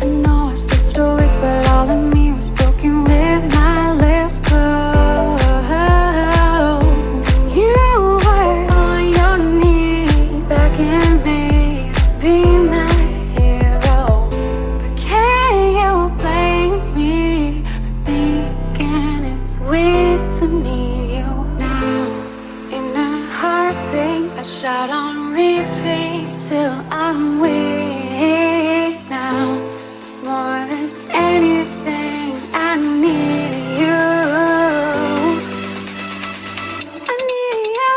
I know I stood stoic, but all of me was broken with my lips closed. And you were on your knees, begging me to be my hero. But can you blame me for thinking it's weird to need you now? In a heartbeat, I shout on repeat till I'm weak now. More than anything, I need you. I need you.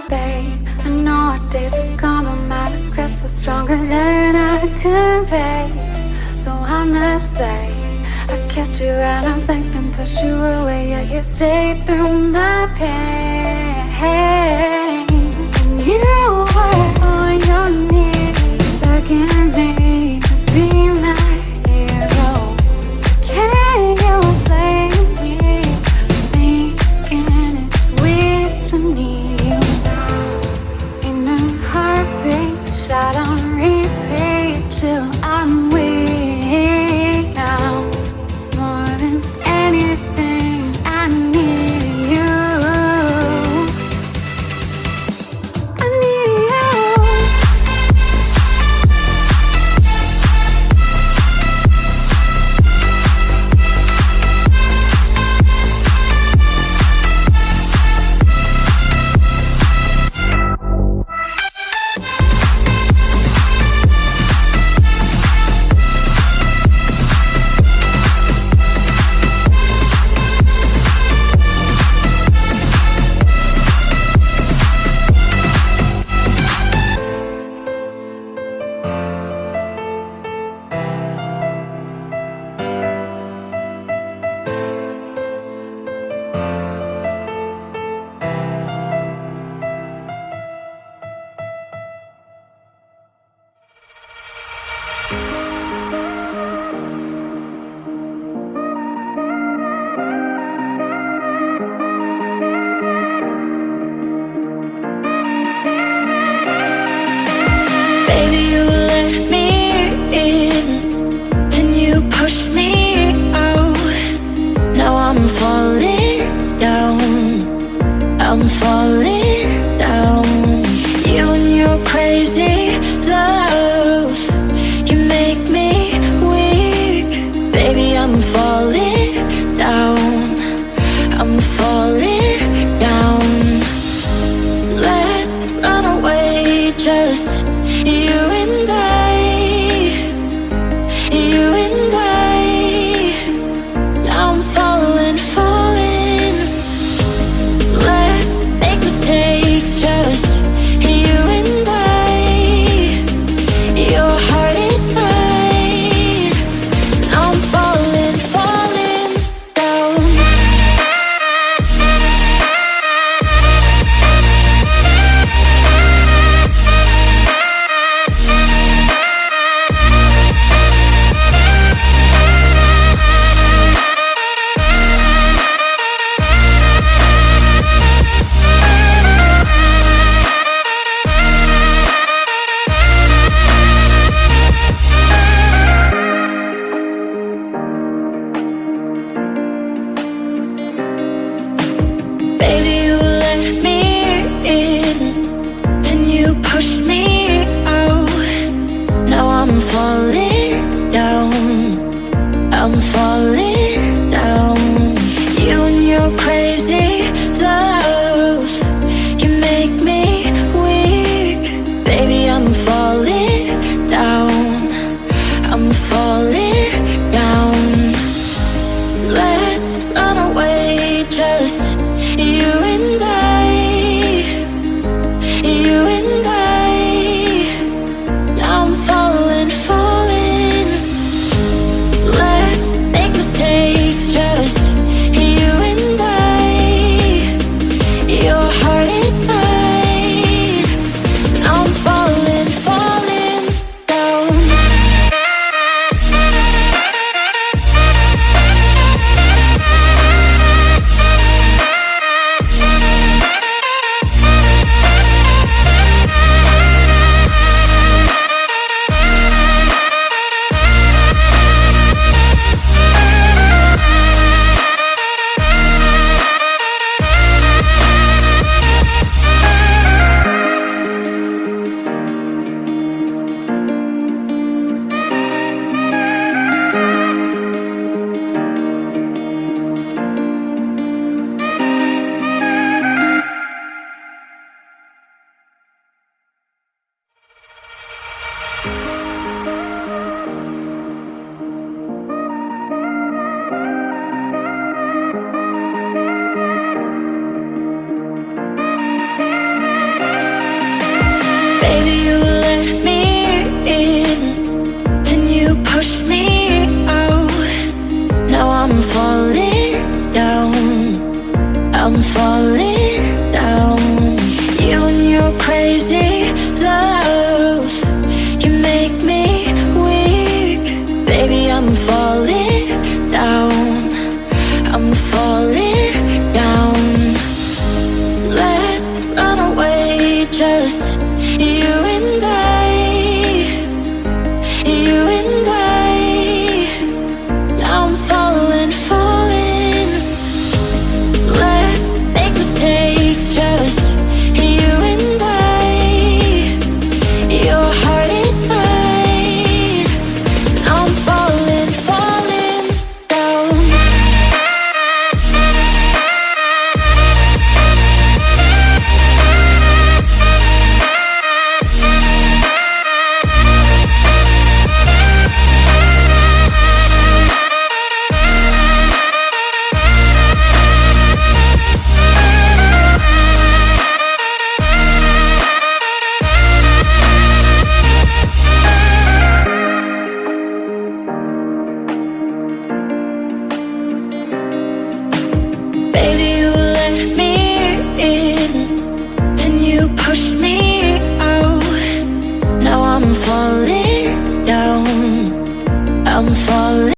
Babe, I know our days are gone, but my regrets are stronger than I convey. So I must say, I kept you at arm's length and pushed you away, yet you stayed through my pain. And you were on your knees, begging me to be my hero. Can you blame me for thinking it's weird to need you now? In a heartbeat, shot on repeat till I'm weak now. More than anything, I need you. I need you. Baby, you let me in, then you push me out. Now I'm falling down, I'm falling down. You and your crazy love, you make me weak. Baby, I'm falling down, I'm falling down. Let's run away, just you and I, you and I. Now I'm falling, falling. Let's make mistakes, just you and I. Your heart is mine. Now I'm falling, falling down. Baby, you let me in, then you push me out. Now I'm falling down, I'm falling down. You and your crazy love, you make me weak. Baby, I'm falling down, I'm falling down. Let's run away, just you and I, you and I. Now I'm falling, falling. Let's make mistakes, just you and I. Your heart is mine. Now I'm falling, falling down. Baby, you let me in, then you push me out. Now I'm falling down, I'm falling